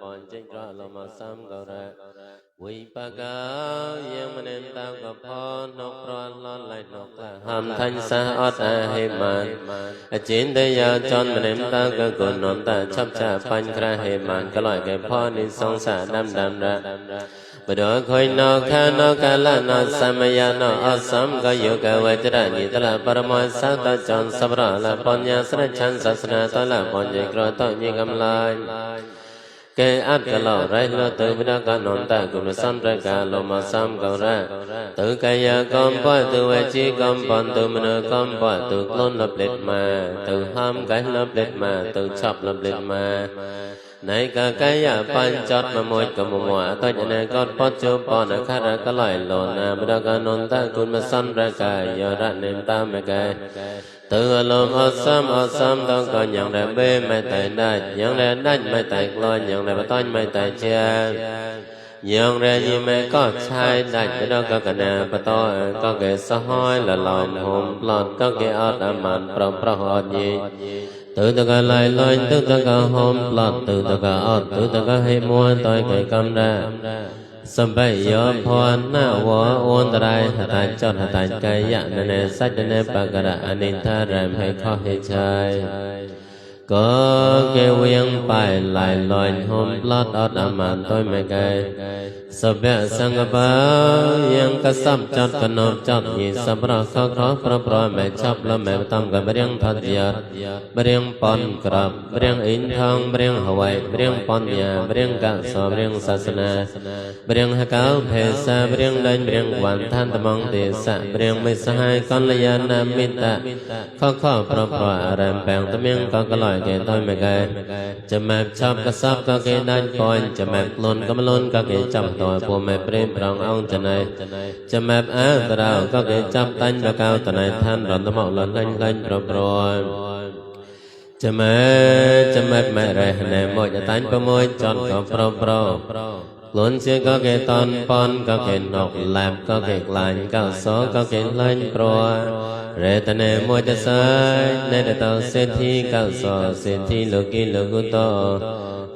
pon chinh ra lo ma sam go ra vi pa ca yang manen ta go pon nok pro lon lai nok la ham thanh sa ot a he man a chin te ya chon manen ta go gun non ta chap cha pan kra he man ka loi ke pon ni song sa nam dam ra bờ đó khơi nó kha nó cả là nó samaya nó asam có yêu cầu về trả nhị ta là paramo sát ta chọn sabra là pon nhà sát chan sát na ta là pon nhị kro to nhị cầm lai cái át cả lò rai lo từ bên đó cả non ta cùng sam ra cả lò mà sam cầu ra từ cái ya con boi từ về chi con pon từ mình con boi từ lon lập lệ mà từ ham cái lập lệ mà từ chập lập lệ mà này cả cái ya pan chót mà môi cầm mùa tôi nhận này con pot chu pon ở khác ra cái loại lòn à bên đó cả non ta cùng sam ra cả giờ ra nên ta mày cái từ lom asam tao có nhận ra bê mày tại đây nhận ra đánh mày tại lo nhận ra tôi mày tại cha nhận ra như mày có sai đánh cái đó có cái nào bà tôi có cái xã hội là lòng hồn lọt có cái ớt ở màn pro họ gì từ từ cái lại lôi từ từ cái hồn lọt từ từ cái ớt từ từ cái hay mua tôi cái cầm ra sầm bay gió phòn na võ ôn trai hạt chọn hạt cây dạ nên sách nên bạc gà anh ta làm hay khó hay chơi có cái quyên bài lại lòi hôm lót ở đàm màn tôi mấy cái sập bẹ sang cái bao yang cái sắm chọn cái nộp chọn gì sắm ra khó pro mẹ chắp là mẹ tâm cái bering thật giật bering pon crab bering in thang bering hawaii bering pon nhà bering cả so bering sasana bering hakau phesa bering lên bering hoàn than tâm mong tề sa bering mấy hai con là ya nam mita khó pro ram bang tâm miếng có cái loại cái tôi mẹ cái chấm mẹ chắp cái sắp có cái đan point chấm mẹ lon có mà lon có cái chấm tôi của mẹ prem rong ông chân này chấm mẹ á tao có cái chắp tanh và cao tận này than rồi tao mọc lên pro chấm mẹ rồi này mỗi cái tanh có môi chọn có pro luôn chưa có cái ton pon có cái nọc lạp có cái lạnh có số có cái lên pro rồi ta này mỗi cái sai nên để tao sẽ thi có số sẽ thi lục to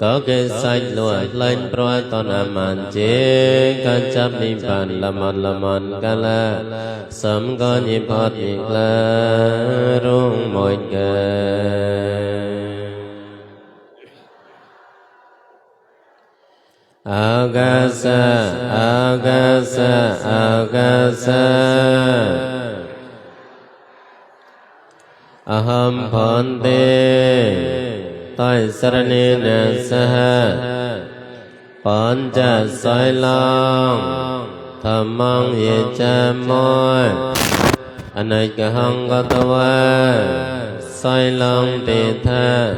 có cái sai lùa lên pro ton aman chế có chấp đi bàn lamon cả là sớm có nhịp hót nhịp là rung mỗi cái Agasa Aham Phante Tôi Saranina Saha Phanta Soi Long Thamang Yecha Môi Anakahang Gatawa Soi Long Tê Tha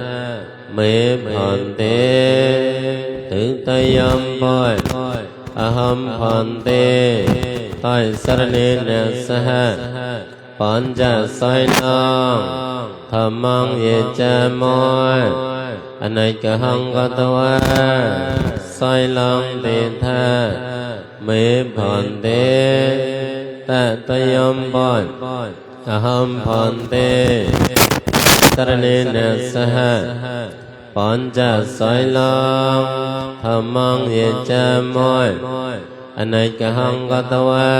Mê Phante tự tây âm bôi aham phante tôi saranena saha panja soi long thamang yecha môi anakahang gatawa soi long tê tha mê phante ta tây âm bôi aham phante saranena saha Panja soi long thamang yecha môi anakahang gatawa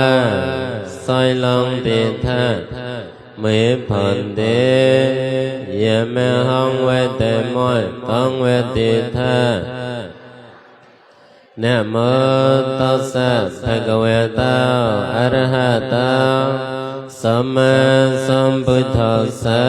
soi long tê tha mê phante yeme hong ve tê môi tong ve tê tha Namo tassa bhagavata arahata samma sambuddhassa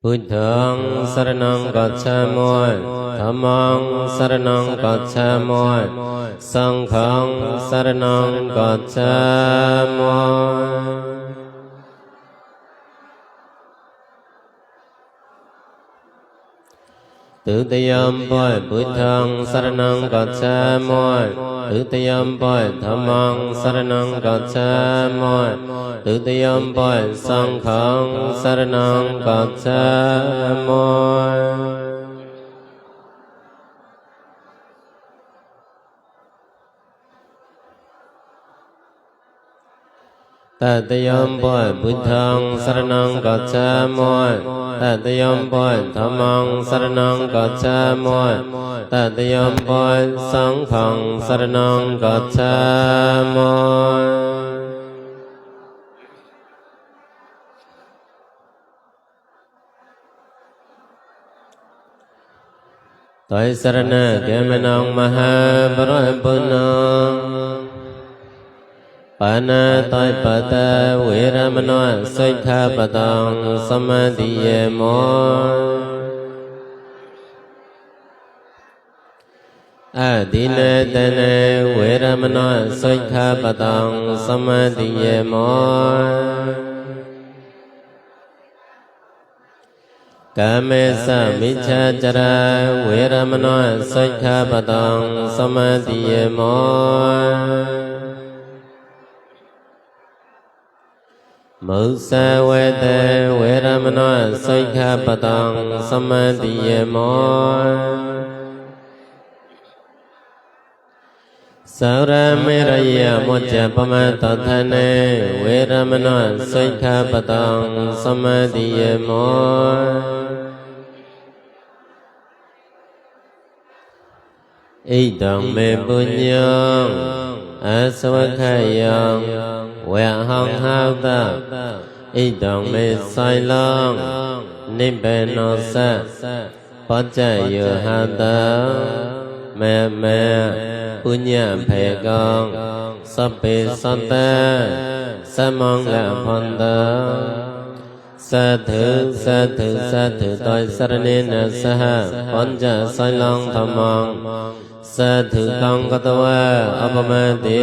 Buddhang saranang gacchami Dhammang saranang gacchami Sanghang saranang gacchami Tự tiyam boi Buddhang saranang gacchami Tự tiyam boi Dhammang saranang gacchami ตุติยมปุยสังฆังสรณังกัจฉามิตติยมปุยพุทธังสรณังกัจฉามิตติยมปุยธัมมังสรณังกัจฉามิตติยมปุยสังฆังสรณังกัจฉามิตอยสรณะเกมนังมหาปรปุณังปานาตอยปตะเวรมโนสิกขาปตังสมาธิเยโมอะดิเนตเนเวรมโนสิกขาปตังสมาธิเยโมกาเมสมิจฉาจาเวรมโนสิกขาปตังสมาธิเยโมมุสาวะเตเวรมโนสิกขาปตังสมาธิเยโมสารเมรยมุจจปมาตถาเนเวรมโนสิกขาปตังสมาธิเยโมอิตังเมปุญญังอาสวะขยังเวหังหาตะอิตังเมไสลังนิพพานัสสะปัจจโยหัตตะเมเมปุญญเพกังสัพเพสัตตะสัมมังละพันตะสัทธุสัทธุสัทธุตอยสรเนนะสหปัญจไสลังธัมมังสัทธุตังกตวะอัปปมะติ